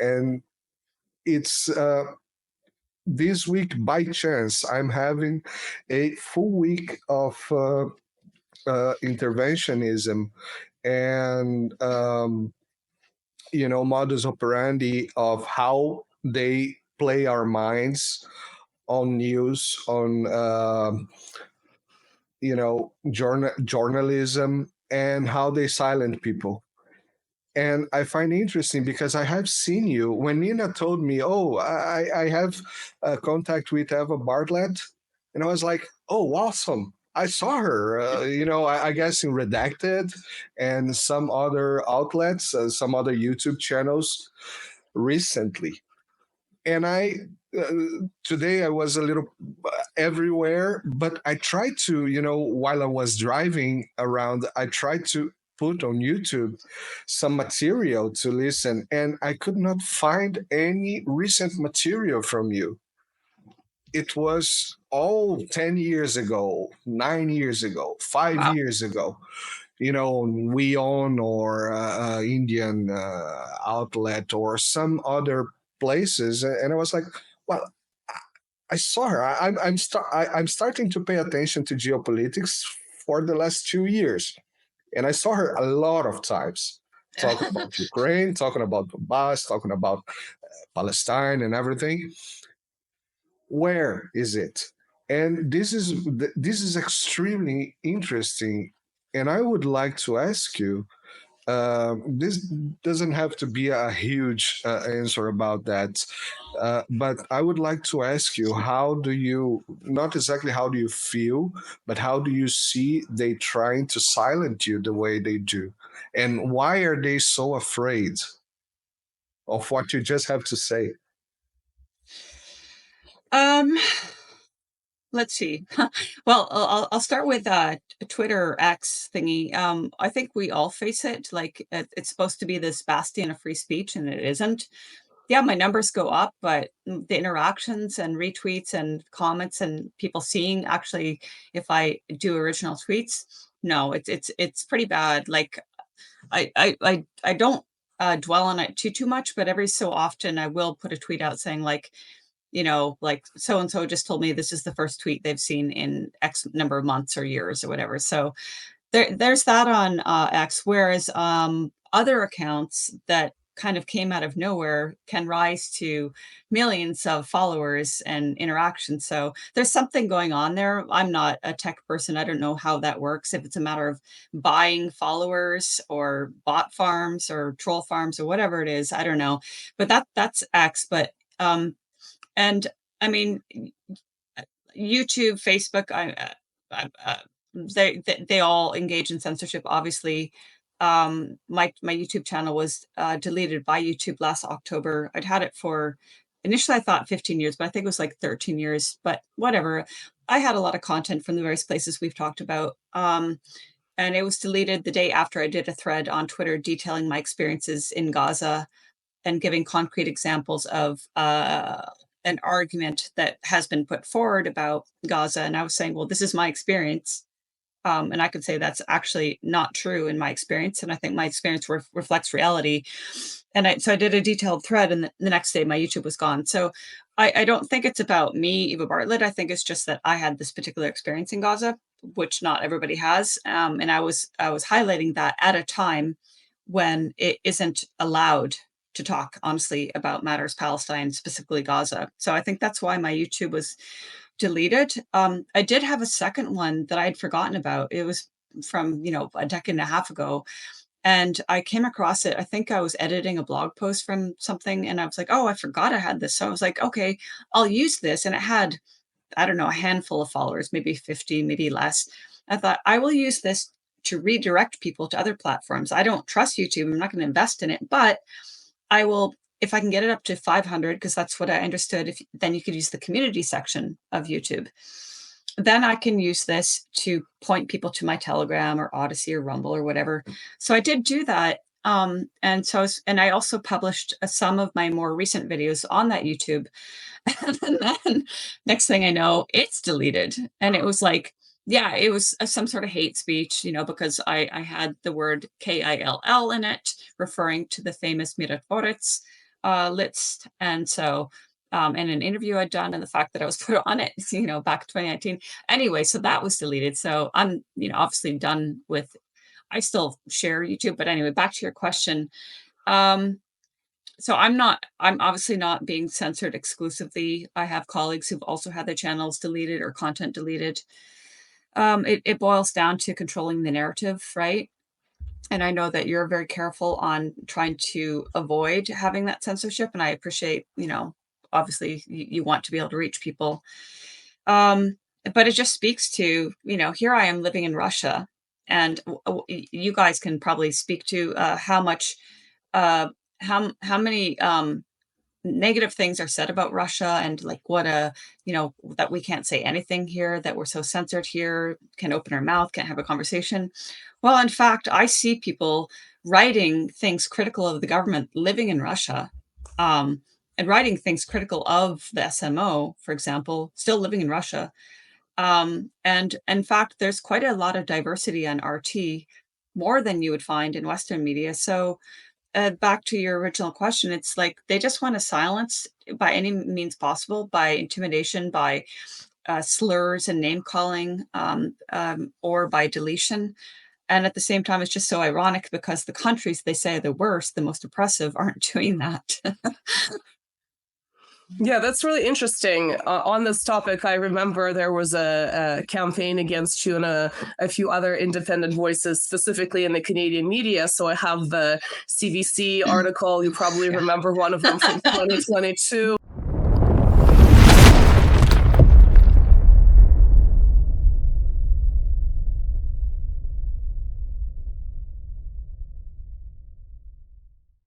And it's this week, by chance, I'm having a full week of interventionism and modus operandi of how they play our minds on news, on journalism, and how they silent people. And I find it interesting because I have seen you. When Nina told me, "Oh, I have contact with Eva Bartlett," and I was like, "Oh, awesome! I saw her." I guess in Redacted and some other outlets, some other YouTube channels recently. And today I was a little everywhere, but I tried to, while I was driving around, I tried to put on YouTube some material to listen, and I could not find any recent material from you. It was all 10 years ago, 9 years ago, 5 Wow. years ago. We own or Indian outlet or some other places, and I was like, well, I saw her. I'm starting to pay attention to geopolitics for the last 2 years, and I saw her a lot of times talking about Ukraine, talking about Donbass, talking about Palestine and everything. Where is it? And this is extremely interesting, and I would like to ask you. This doesn't have to be a huge answer about that, but I would like to ask you: how do you, not exactly how do you feel, but how do you see they trying to silence you the way they do, and why are they so afraid of what you just have to say? Let's see. Well, I'll start with Twitter X thingy. I think we all face it. Like it's supposed to be this bastion of free speech, and it isn't. Yeah, my numbers go up, but the interactions and retweets and comments and people seeing actually if I do original tweets, no, it's pretty bad. Like I don't dwell on it too much, but every so often I will put a tweet out saying like, like so-and-so just told me this is the first tweet they've seen in X number of months or years or whatever. So there's that on X, whereas other accounts that kind of came out of nowhere can rise to millions of followers and interactions. So there's something going on there. I'm not a tech person. I don't know how that works, if it's a matter of buying followers or bot farms or troll farms or whatever it is. I don't know. But that's X. But and I mean, YouTube, Facebook, they all engage in censorship. Obviously, my YouTube channel was deleted by YouTube last October. I'd had it for initially I thought 15 years, but I think it was like 13 years. But whatever, I had a lot of content from the various places we've talked about. And it was deleted the day after I did a thread on Twitter detailing my experiences in Gaza and giving concrete examples of an argument that has been put forward about Gaza. And I was saying, well, this is my experience. And I could say that's actually not true in my experience. And I think my experience reflects reality. And so I did a detailed thread, and the next day my YouTube was gone. So I don't think it's about me, Eva Bartlett. I think it's just that I had this particular experience in Gaza, which not everybody has. And I was highlighting that at a time when it isn't allowed to talk honestly about matters Palestine, specifically Gaza. So I think that's why my YouTube was deleted. I did have a second one that I had forgotten about. It was from, a decade and a half ago. And I came across it. I think I was editing a blog post from something, and I was like, oh, I forgot I had this. So I was like, okay, I'll use this. And it had, I don't know, a handful of followers, maybe 50, maybe less. I thought I will use this to redirect people to other platforms. I don't trust YouTube. I'm not going to invest in it, but I will, if I can get it up to 500, because that's what I understood, then you could use the community section of YouTube. Then I can use this to point people to my Telegram or Odyssey or Rumble or whatever. So I did do that. And I also published some of my more recent videos on that YouTube. And then next thing I know, it's deleted. And it was like, yeah, it was some sort of hate speech, because I had the word KILL in it, referring to the famous Miraflores list. And so, and an interview I'd done and the fact that I was put on it, back in 2019. Anyway, so that was deleted. So I'm, obviously done with, I still share YouTube, but anyway, back to your question. So I'm obviously not being censored exclusively. I have colleagues who've also had their channels deleted or content deleted. It boils down to controlling the narrative, right? And I know that you're very careful on trying to avoid having that censorship. And I appreciate, obviously you want to be able to reach people. But it just speaks to, here I am living in Russia, and you guys can probably speak to how much, how many negative things are said about Russia, and like what that we can't say anything here, that we're so censored here, can't open our mouth, can't have a conversation. Well, in fact, I see people writing things critical of the government living in Russia, and writing things critical of the SMO, for example, still living in Russia. And in fact, there's quite a lot of diversity on RT, more than you would find in Western media. So back to your original question, it's like they just want to silence by any means possible, by intimidation, by slurs and name calling, or by deletion. And at the same time, it's just so ironic because the countries they say are the worst, the most oppressive, aren't doing that. Yeah, that's really interesting. On this topic, I remember there was a campaign against you and a few other independent voices, specifically in the Canadian media. So I have the CBC article. You probably remember one of them from 2022.